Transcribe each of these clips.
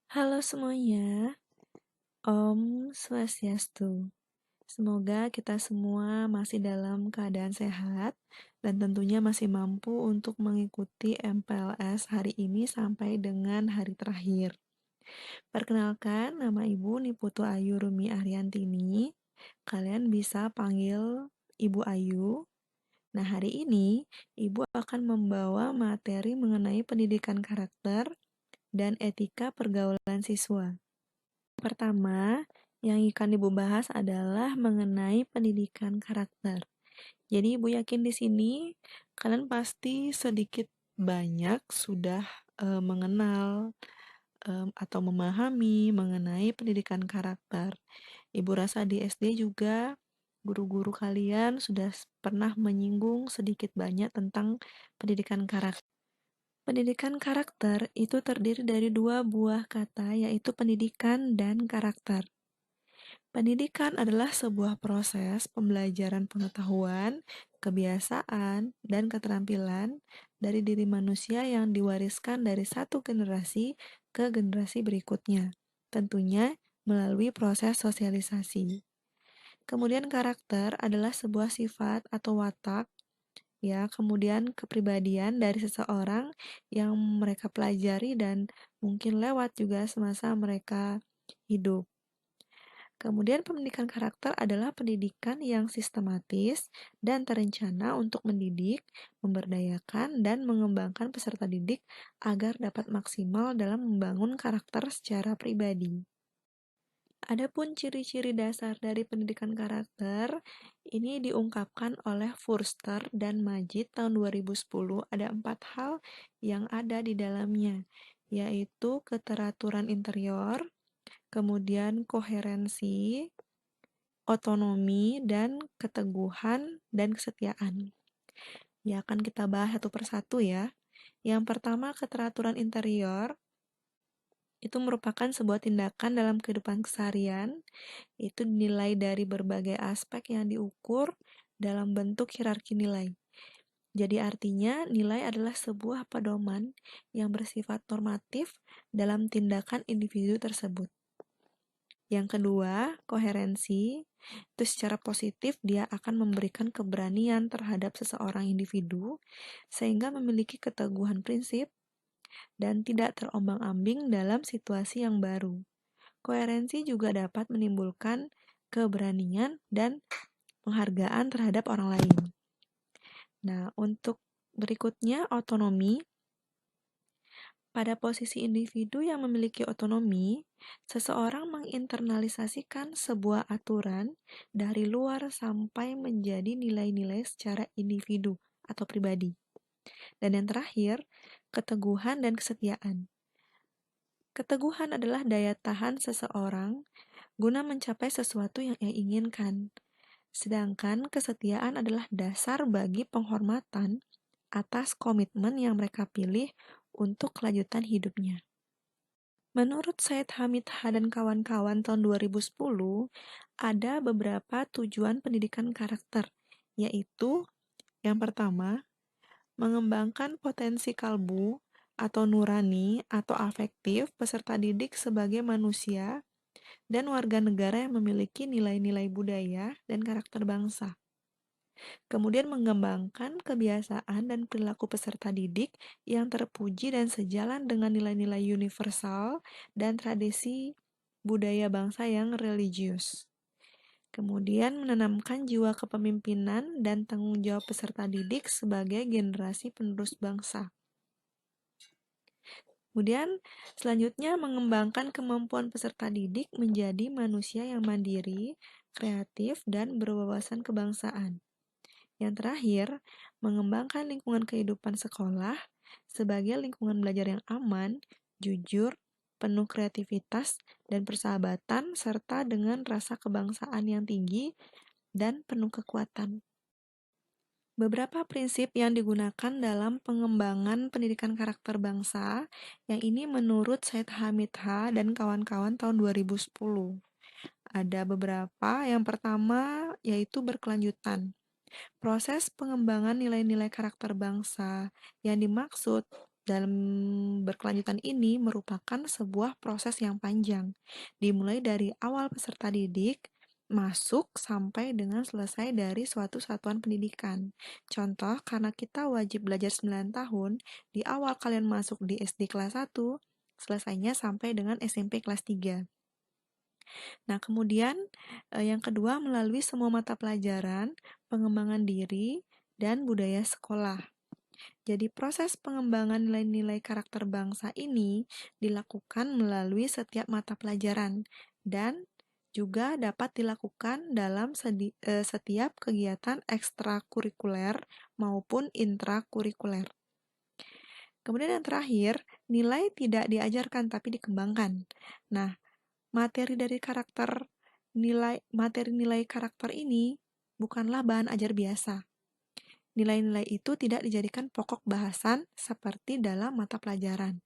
Halo semuanya, Om Swastiastu. Semoga kita semua masih dalam keadaan sehat dan tentunya masih mampu untuk mengikuti MPLS hari ini sampai dengan hari terakhir. Perkenalkan, nama Ibu Niputu Ayu Rumi Ariantini. Kalian bisa panggil Ibu Ayu. Nah, hari ini Ibu akan membawa materi mengenai pendidikan karakter dan etika pergaulan siswa. Pertama, yang akan Ibu bahas adalah mengenai pendidikan karakter. Jadi Ibu yakin di sini kalian pasti sedikit banyak sudah mengenal atau memahami mengenai pendidikan karakter. Ibu rasa di SD juga guru-guru kalian sudah pernah menyinggung sedikit banyak tentang pendidikan karakter. Pendidikan karakter itu terdiri dari dua buah kata, yaitu pendidikan dan karakter. Pendidikan adalah sebuah proses pembelajaran pengetahuan, kebiasaan, dan keterampilan dari diri manusia yang diwariskan dari satu generasi ke generasi berikutnya, tentunya melalui proses sosialisasi. Kemudian karakter adalah sebuah sifat atau watak, ya, kemudian kepribadian dari seseorang yang mereka pelajari dan mungkin lewat juga semasa mereka hidup. Kemudian pendidikan karakter adalah pendidikan yang sistematis dan terencana untuk mendidik, memberdayakan, dan mengembangkan peserta didik agar dapat maksimal dalam membangun karakter secara pribadi. Adapun ciri-ciri dasar dari pendidikan karakter, ini diungkapkan oleh Forster dan Majid tahun 2010. Ada 4 hal yang ada di dalamnya, yaitu keteraturan interior, kemudian koherensi, otonomi, dan keteguhan dan kesetiaan. Ya, akan kita bahas satu persatu ya. Yang pertama, keteraturan interior. Itu merupakan sebuah tindakan dalam kehidupan keseharian. Itu dinilai dari berbagai aspek yang diukur dalam bentuk hierarki nilai. Jadi artinya nilai adalah sebuah pedoman yang bersifat normatif dalam tindakan individu tersebut. Yang kedua, koherensi. Itu secara positif dia akan memberikan keberanian terhadap seseorang individu sehingga memiliki keteguhan prinsip dan tidak terombang-ambing dalam situasi yang baru. Koherensi juga dapat menimbulkan keberanian dan penghargaan terhadap orang lain. Nah, untuk berikutnya otonomi. Pada posisi individu yang memiliki otonomi, seseorang menginternalisasikan sebuah aturan dari luar sampai menjadi nilai-nilai secara individu atau pribadi. Dan yang terakhir, keteguhan dan kesetiaan. Keteguhan adalah daya tahan seseorang guna mencapai sesuatu yang ia inginkan. Sedangkan kesetiaan adalah dasar bagi penghormatan atas komitmen yang mereka pilih untuk kelanjutan hidupnya. Menurut Said Hamid H. dan kawan-kawan tahun 2010, ada beberapa tujuan pendidikan karakter, yaitu yang pertama, mengembangkan potensi kalbu atau nurani atau afektif peserta didik sebagai manusia dan warga negara yang memiliki nilai-nilai budaya dan karakter bangsa. Kemudian mengembangkan kebiasaan dan perilaku peserta didik yang terpuji dan sejalan dengan nilai-nilai universal dan tradisi budaya bangsa yang religius. Kemudian menanamkan jiwa kepemimpinan dan tanggung jawab peserta didik sebagai generasi penerus bangsa. Kemudian selanjutnya mengembangkan kemampuan peserta didik menjadi manusia yang mandiri, kreatif, dan berwawasan kebangsaan. Yang terakhir, mengembangkan lingkungan kehidupan sekolah sebagai lingkungan belajar yang aman, jujur, penuh kreativitas dan persahabatan, serta dengan rasa kebangsaan yang tinggi dan penuh kekuatan. Beberapa prinsip yang digunakan dalam pengembangan pendidikan karakter bangsa, yang ini menurut Said Hamid H. dan kawan-kawan tahun 2010. Ada beberapa, yang pertama yaitu berkelanjutan. Proses pengembangan nilai-nilai karakter bangsa yang dimaksud dalam berkelanjutan ini merupakan sebuah proses yang panjang, dimulai dari awal peserta didik masuk sampai dengan selesai dari suatu satuan pendidikan. Contoh, karena kita wajib belajar 9 tahun, di awal kalian masuk di SD kelas 1, selesainya sampai dengan SMP kelas 3. Nah, kemudian yang kedua melalui semua mata pelajaran, pengembangan diri, dan budaya sekolah. Jadi proses pengembangan nilai-nilai karakter bangsa ini dilakukan melalui setiap mata pelajaran dan juga dapat dilakukan dalam setiap kegiatan ekstrakurikuler maupun intrakurikuler. Kemudian yang terakhir, nilai tidak diajarkan tapi dikembangkan. Nah, materi-nilai karakter ini bukanlah bahan ajar biasa. Nilai-nilai itu tidak dijadikan pokok bahasan seperti dalam mata pelajaran.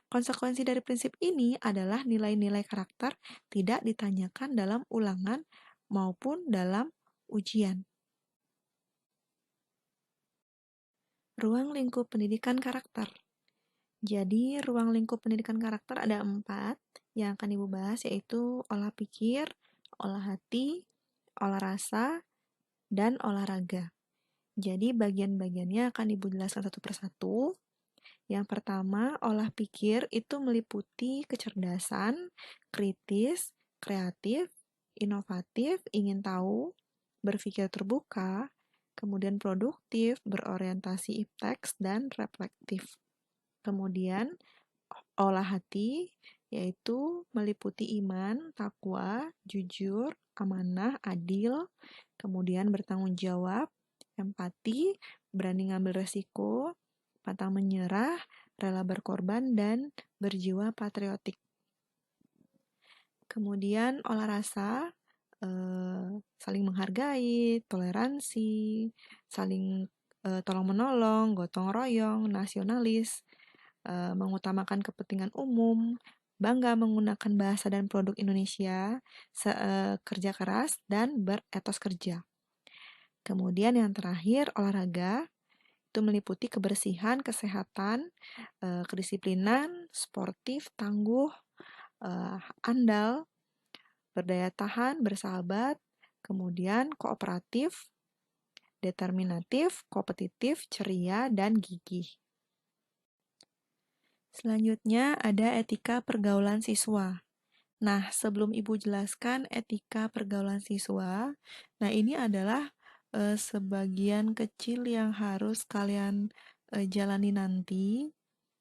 Konsekuensi dari prinsip ini adalah nilai-nilai karakter tidak ditanyakan dalam ulangan maupun dalam ujian. Ruang lingkup pendidikan karakter. Jadi, ruang lingkup pendidikan karakter ada 4 yang akan Ibu bahas, yaitu olah pikir, olah hati, olah rasa, dan olahraga. Jadi, bagian-bagiannya akan Ibu jelaskan satu persatu. Yang pertama, olah pikir itu meliputi kecerdasan, kritis, kreatif, inovatif, ingin tahu, berpikir terbuka, kemudian produktif, berorientasi ipteks, dan reflektif. Kemudian, olah hati yaitu meliputi iman, takwa, jujur, amanah, adil, kemudian bertanggung jawab, empati, berani ngambil resiko, pantang menyerah, rela berkorban, dan berjiwa patriotik. Kemudian olah rasa, saling menghargai, toleransi, saling tolong-menolong, gotong royong, nasionalis, mengutamakan kepentingan umum, bangga menggunakan bahasa dan produk Indonesia, kerja keras, dan beretos kerja. Kemudian yang terakhir, olahraga, itu meliputi kebersihan, kesehatan, kedisiplinan, sportif, tangguh, andal, berdaya tahan, bersahabat, kemudian kooperatif, determinatif, kompetitif, ceria, dan gigih. Selanjutnya ada etika pergaulan siswa. Nah, sebelum Ibu jelaskan etika pergaulan siswa, nah ini adalah sebagian kecil yang harus kalian jalani nanti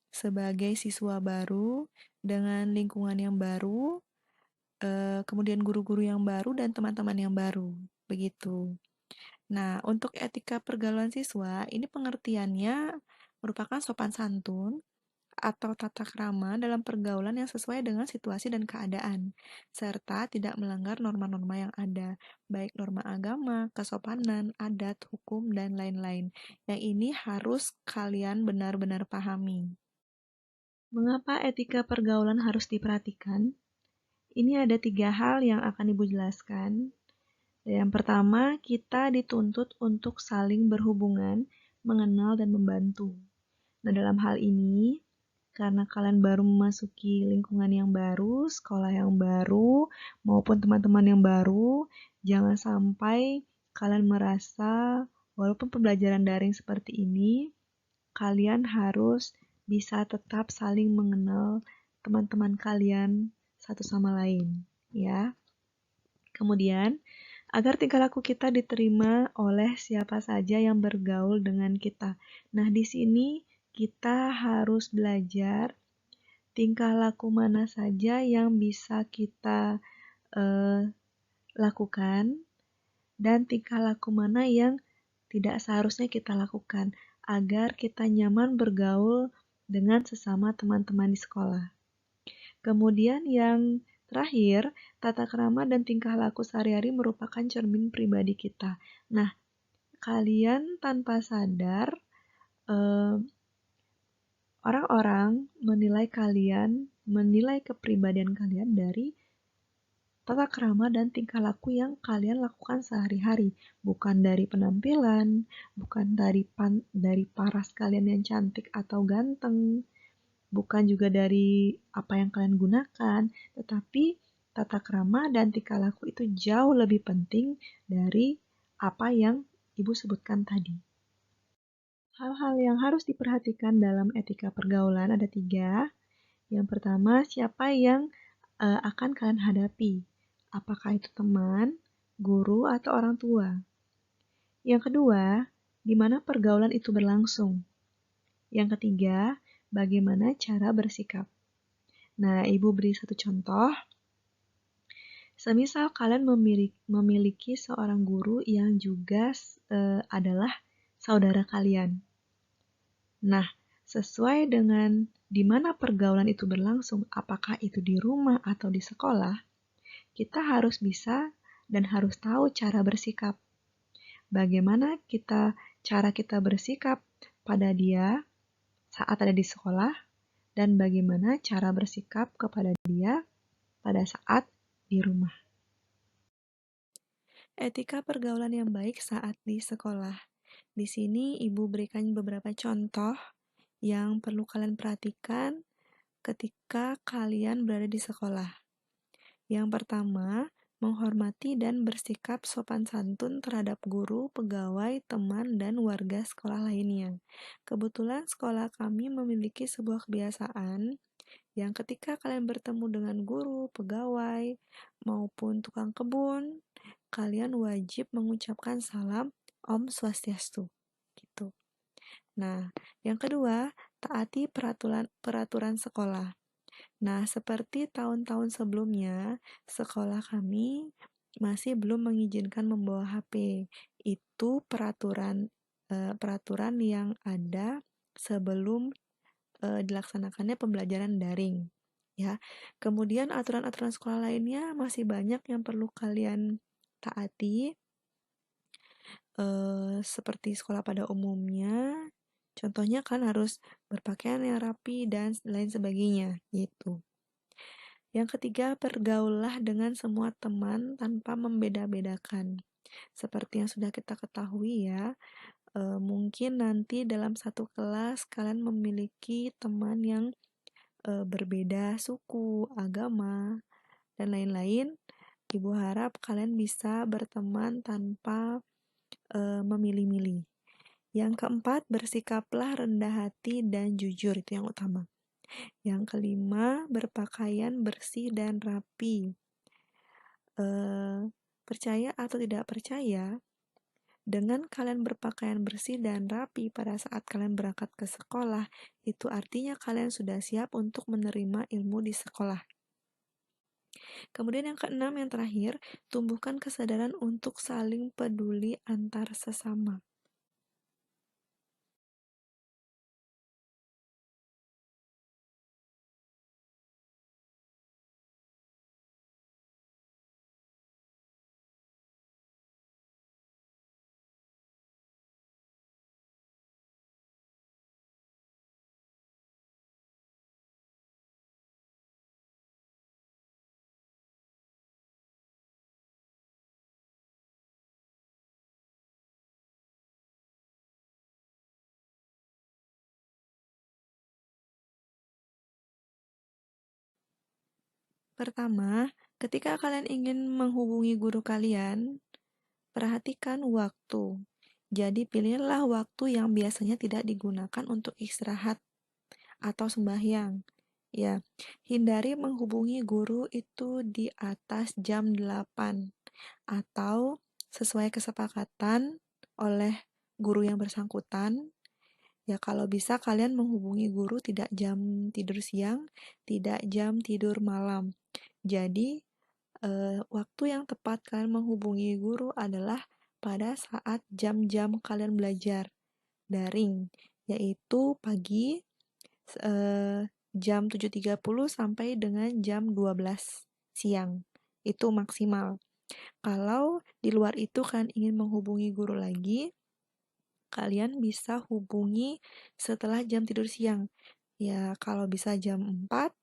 sebagai siswa baru dengan lingkungan yang baru, kemudian guru-guru yang baru dan teman-teman yang baru, begitu. Nah, untuk etika pergaulan siswa, ini pengertiannya merupakan sopan santun atau tata krama dalam pergaulan yang sesuai dengan situasi dan keadaan, serta tidak melanggar norma-norma yang ada, baik norma agama, kesopanan, adat, hukum, dan lain-lain. Yang ini harus kalian benar-benar pahami. Mengapa etika pergaulan harus diperhatikan? Ini ada 3 hal yang akan Ibu jelaskan. Yang pertama, kita dituntut untuk saling berhubungan, mengenal, dan membantu. Nah, dalam hal ini, karena kalian baru memasuki lingkungan yang baru, sekolah yang baru, maupun teman-teman yang baru, jangan sampai kalian merasa walaupun pembelajaran daring seperti ini, kalian harus bisa tetap saling mengenal teman-teman kalian satu sama lain, ya. Kemudian, agar tingkah laku kita diterima oleh siapa saja yang bergaul dengan kita. Nah, di sini kita harus belajar tingkah laku mana saja yang bisa kita lakukan dan tingkah laku mana yang tidak seharusnya kita lakukan agar kita nyaman bergaul dengan sesama teman-teman di sekolah. Kemudian yang terakhir, tata krama dan tingkah laku sehari-hari merupakan cermin pribadi kita. Nah, kalian tanpa sadar orang-orang menilai kepribadian kalian dari tata krama dan tingkah laku yang kalian lakukan sehari-hari, bukan dari penampilan, bukan dari paras kalian yang cantik atau ganteng, bukan juga dari apa yang kalian gunakan, tetapi tata krama dan tingkah laku itu jauh lebih penting dari apa yang Ibu sebutkan tadi. Hal-hal yang harus diperhatikan dalam etika pergaulan ada 3. Yang pertama, siapa yang akan kalian hadapi? Apakah itu teman, guru, atau orang tua? Yang kedua, di mana pergaulan itu berlangsung? Yang ketiga, bagaimana cara bersikap? Nah, Ibu beri satu contoh. Semisal kalian memiliki seorang guru yang juga adalah saudara kalian. Nah, sesuai dengan di mana pergaulan itu berlangsung, apakah itu di rumah atau di sekolah, kita harus bisa dan harus tahu cara bersikap. Bagaimana cara kita bersikap pada dia saat ada di sekolah, dan bagaimana cara bersikap kepada dia pada saat di rumah. Etika pergaulan yang baik saat di sekolah. Di sini Ibu berikan beberapa contoh yang perlu kalian perhatikan ketika kalian berada di sekolah. Yang pertama, menghormati dan bersikap sopan santun terhadap guru, pegawai, teman, dan warga sekolah lainnya. Kebetulan sekolah kami memiliki sebuah kebiasaan yang ketika kalian bertemu dengan guru, pegawai, maupun tukang kebun, kalian wajib mengucapkan salam Om Swastiastu. Gitu. Nah, yang kedua, taati peraturan sekolah. Nah, seperti tahun-tahun sebelumnya, sekolah kami masih belum mengizinkan membawa HP. Itu peraturan yang ada sebelum dilaksanakannya pembelajaran daring. Ya, kemudian aturan-aturan sekolah lainnya masih banyak yang perlu kalian taati, seperti sekolah pada umumnya. Contohnya kan harus berpakaian yang rapi dan lain sebagainya, gitu. Yang ketiga, bergaullah dengan semua teman tanpa membeda-bedakan. Seperti yang sudah kita ketahui ya, mungkin nanti dalam satu kelas kalian memiliki teman yang berbeda suku, agama, dan lain-lain. Ibu harap kalian bisa berteman tanpa memilih-milih. Yang keempat, bersikaplah rendah hati dan jujur, itu yang utama. Yang kelima, berpakaian bersih dan rapi. Percaya atau tidak percaya, dengan kalian berpakaian bersih dan rapi pada saat kalian berangkat ke sekolah, itu artinya kalian sudah siap untuk menerima ilmu di sekolah. Kemudian yang keenam, yang terakhir, tumbuhkan kesadaran untuk saling peduli antar sesama. Pertama, ketika kalian ingin menghubungi guru kalian, perhatikan waktu. Jadi pilihlah waktu yang biasanya tidak digunakan untuk istirahat atau sembahyang. Ya, hindari menghubungi guru itu di atas jam 8 atau sesuai kesepakatan oleh guru yang bersangkutan. Ya, kalau bisa kalian menghubungi guru tidak jam tidur siang, tidak jam tidur malam. Jadi, waktu yang tepat kalian menghubungi guru adalah pada saat jam-jam kalian belajar daring, yaitu pagi jam 7.30 sampai dengan jam 12 siang. Itu maksimal. Kalau di luar itu kalian ingin menghubungi guru lagi, kalian bisa hubungi setelah jam tidur siang. Ya, kalau bisa jam 4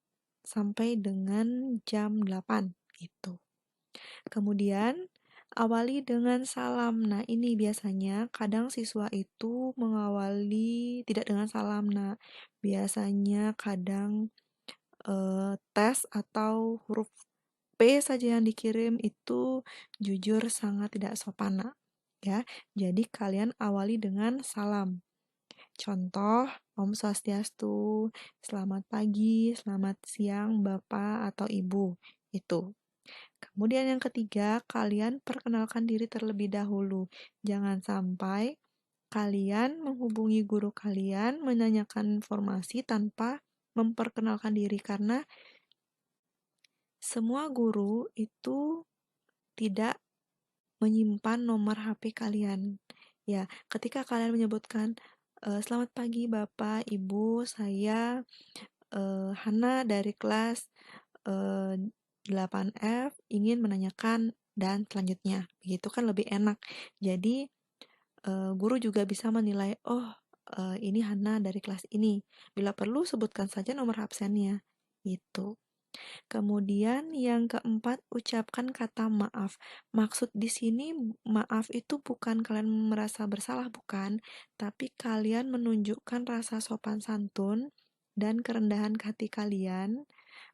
sampai dengan jam 8 gitu. Kemudian, awali dengan salam. Nah, ini biasanya kadang siswa itu mengawali tidak dengan salam. Nah, biasanya kadang tes atau huruf P saja yang dikirim itu jujur sangat tidak sopan, Nak. Ya, jadi kalian awali dengan salam. Contoh, Om Swastiastu, selamat pagi, selamat siang, Bapak atau Ibu. Itu. Kemudian yang ketiga, kalian perkenalkan diri terlebih dahulu. Jangan sampai kalian menghubungi guru kalian menanyakan informasi tanpa memperkenalkan diri karena semua guru itu tidak menyimpan nomor HP kalian. Ya, ketika kalian menyebutkan selamat pagi Bapak, Ibu, saya Hana dari kelas eh, 8F ingin menanyakan dan selanjutnya. Begitu kan lebih enak. Jadi guru juga bisa menilai, oh ini Hana dari kelas ini. Bila perlu sebutkan saja nomor absennya. Gitu. Kemudian yang keempat, ucapkan kata maaf. Maksud di sini maaf itu bukan kalian merasa bersalah, bukan, tapi kalian menunjukkan rasa sopan santun dan kerendahan hati kalian.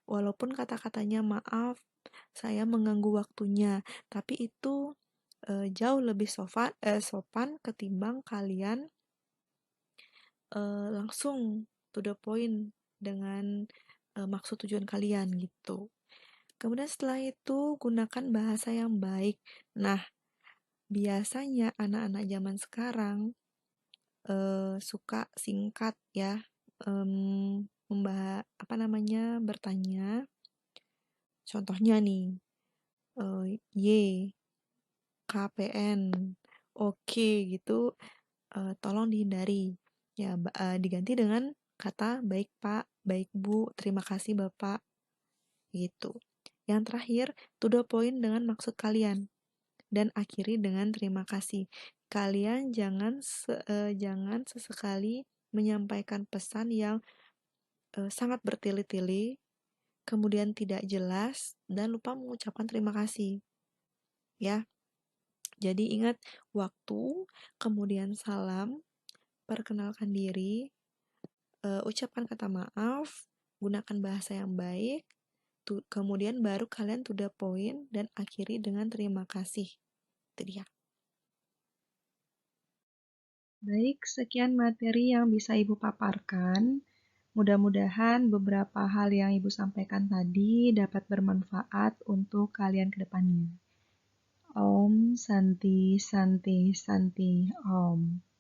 Walaupun kata-katanya maaf, saya mengganggu waktunya, tapi itu jauh lebih sopan ketimbang kalian langsung to the point dengan maksud tujuan kalian gitu. Kemudian setelah itu gunakan bahasa yang baik. Nah, biasanya anak-anak zaman sekarang suka singkat ya, apa namanya bertanya. Contohnya nih, Y, KPN, oke gitu, tolong dihindari. Ya, diganti dengan kata baik Pak, baik Bu, terima kasih Bapak, gitu. Yang terakhir, to the point dengan maksud kalian. Dan akhiri dengan terima kasih. Kalian jangan sesekali menyampaikan pesan yang sangat bertele-tele, kemudian tidak jelas, dan lupa mengucapkan terima kasih. Ya, jadi ingat waktu, kemudian salam, perkenalkan diri, ucapkan kata maaf, gunakan bahasa yang baik, kemudian baru kalian to the point dan akhiri dengan terima kasih. Itu dia. Baik, sekian materi yang bisa Ibu paparkan. Mudah-mudahan beberapa hal yang Ibu sampaikan tadi dapat bermanfaat untuk kalian ke depannya. Om Santi Santi Santi Om.